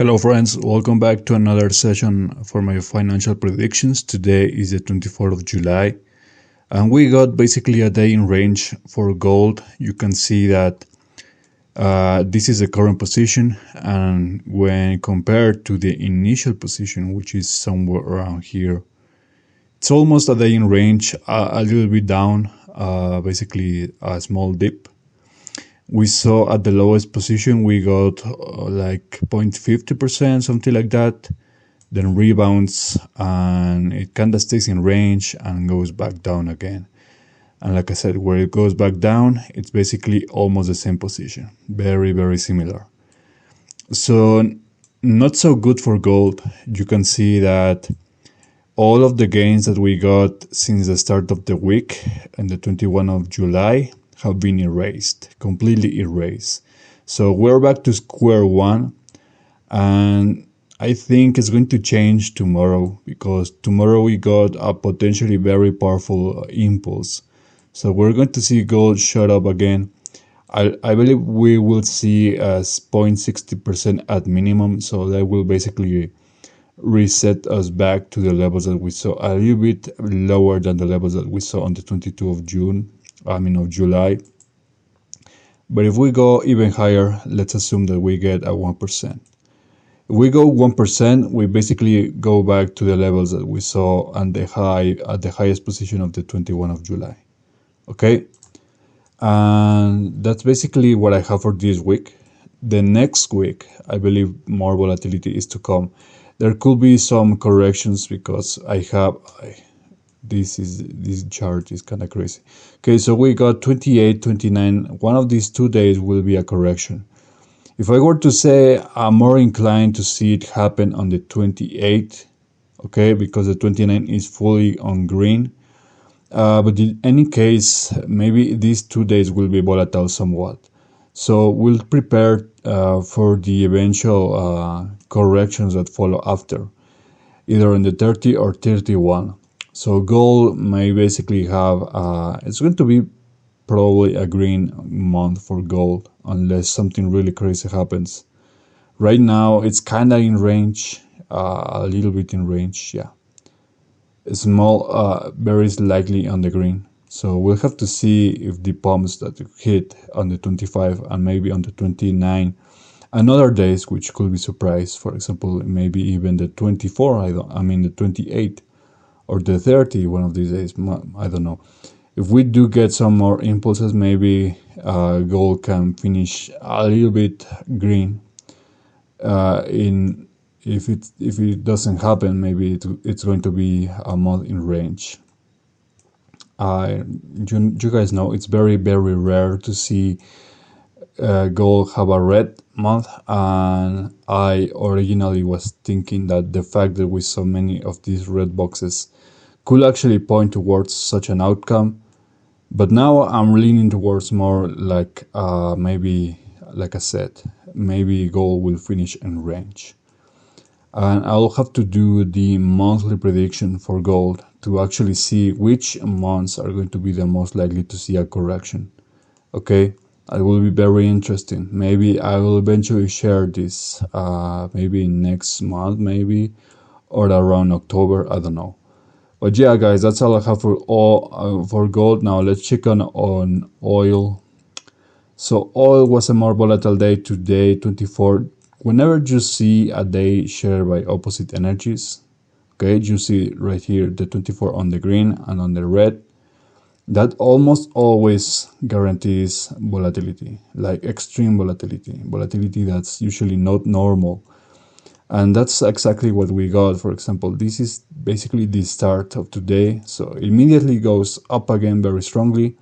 Hello friends, welcome back to another session for my financial predictions. Today is the 24th of July and we got basically a day in range for gold. You can see that this is the current position, and when compared to the initial position, which is somewhere around here, it's almost a day in range, a little bit down, basically a small dip. We saw at the lowest position we got like 0.50%, something like that, then rebounds and it kind of stays in range and goes back down again. And like I said, where it goes back down, it's basically almost the same position, very similar. So not so good for gold. You can see that all of the gains that we got since the start of the week and the 21st of July have been erased, completely erased. So we're back to square one, and I think it's going to change tomorrow, because tomorrow we got a potentially very powerful impulse. So we're going to see gold shut up again. I believe we will see a 0.60% at minimum, so that will basically reset us back to the levels that we saw, a little bit lower than the levels that we saw on the 22nd of July. But if we go even higher, let's assume that we get a 1%. If we go 1%, we basically go back to the levels that we saw at the highest position of the 21st of July. Okay? And that's basically what I have for this week. The next week, I believe more volatility is to come. There could be some corrections because this chart is kind of crazy. Okay, so we got 28, 29. One of these 2 days will be a correction. If I were to say, I'm more inclined to see it happen on the 28th, okay, because the 29 is fully on green. But in any case, maybe these 2 days will be volatile somewhat. So we'll prepare for the eventual corrections that follow after, either on the 30 or 31. So gold may basically have, it's going to be probably a green month for gold, unless something really crazy happens. Right now, it's kind of in range, a little bit in range, yeah. Small, very slightly on the green. So we'll have to see if the pumps that hit on the 25 and maybe on the 29 and other days, which could be surprise. For example, maybe even the 24, the 28 or the 30, one of these days, I don't know. If we do get some more impulses, maybe gold can finish a little bit green. If it doesn't happen, maybe it's going to be a month in range. You guys know it's very rare to see gold have a red month, and I originally was thinking that the fact that we saw many of these red boxes could actually point towards such an outcome. But now I'm leaning towards more like maybe, like I said, maybe gold will finish in range. And I'll have to do the monthly prediction for gold to actually see which months are going to be the most likely to see a correction. Okay, it will be very interesting. Maybe I will eventually share this, maybe next month, maybe, or around October, I don't know. But yeah, guys, that's all I have for gold. Now let's check on oil. So oil was a more volatile day today, 24. Whenever you see a day shared by opposite energies, okay, you see right here the 24 on the green and on the red, that almost always guarantees volatility, like extreme volatility that's usually not normal. And that's exactly what we got. For example, this is basically the start of today. So it immediately goes up again very strongly,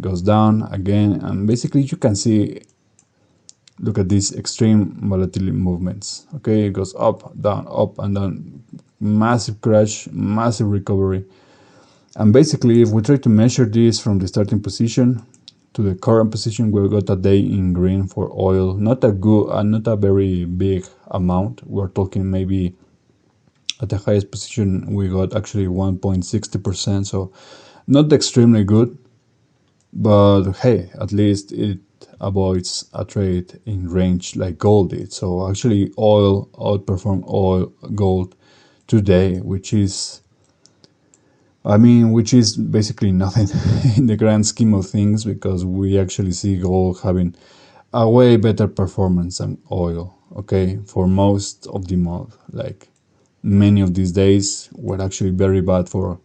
goes down again, and basically you can see, look at these extreme volatility movements. Okay, it goes up and down, massive crash, massive recovery. And basically, if we try to measure this from the starting position to the current position, we got a day in green for oil. Not a very big amount. We're talking maybe at the highest position we got actually 1.60%. So not extremely good, but hey, at least avoids a trade in range like gold did. So actually oil outperformed gold today, which is basically nothing in the grand scheme of things, because we actually see gold having a way better performance than oil, okay, for most of the month. Like many of these days were actually very bad for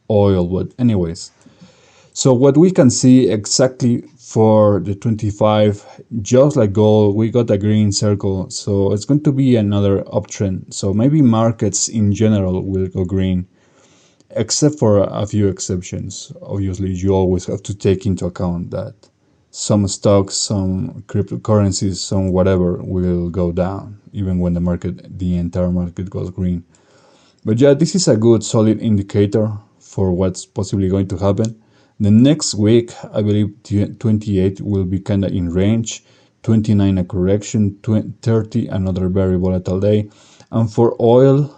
oil, but anyways. So what we can see exactly for the 25, just like gold, we got a green circle. So it's going to be another uptrend. So maybe markets in general will go green, except for a few exceptions. Obviously, you always have to take into account that some stocks, some cryptocurrencies, some whatever will go down, even when the entire market goes green. But yeah, this is a good solid indicator for what's possibly going to happen. The next week, I believe 28 will be kind of in range, 29 a correction, 30 another very volatile day. And for oil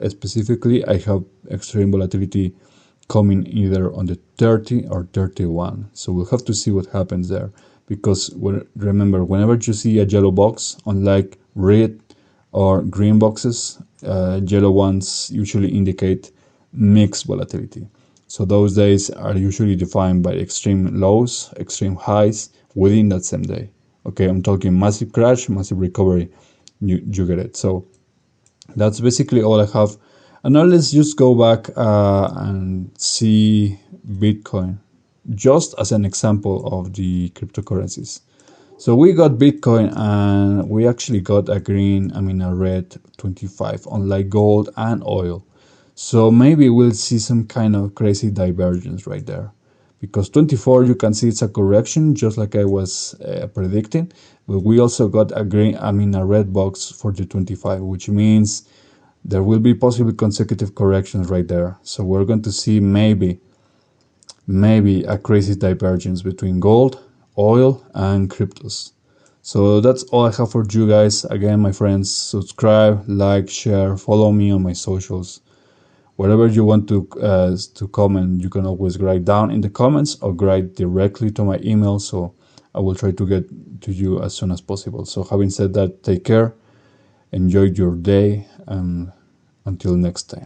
specifically, I have extreme volatility coming either on the 30 or 31. So we'll have to see what happens there. Because remember, whenever you see a yellow box, unlike red or green boxes, yellow ones usually indicate mixed volatility. So those days are usually defined by extreme lows, extreme highs within that same day. Okay, I'm talking massive crash, massive recovery. You get it. So that's basically all I have. And now let's just go back and see Bitcoin, just as an example of the cryptocurrencies. So we got Bitcoin and we actually got a red 25, unlike gold and oil. So maybe we'll see some kind of crazy divergence right there. Because 24, you can see it's a correction, just like I was predicting. But we also got a red box for the 25, which means there will be possibly consecutive corrections right there. So we're going to see maybe a crazy divergence between gold, oil, and cryptos. So that's all I have for you guys. Again, my friends, subscribe, like, share, follow me on my socials. Whatever you want to comment, you can always write down in the comments or write directly to my email. So I will try to get to you as soon as possible. So having said that, take care, enjoy your day, and until next time.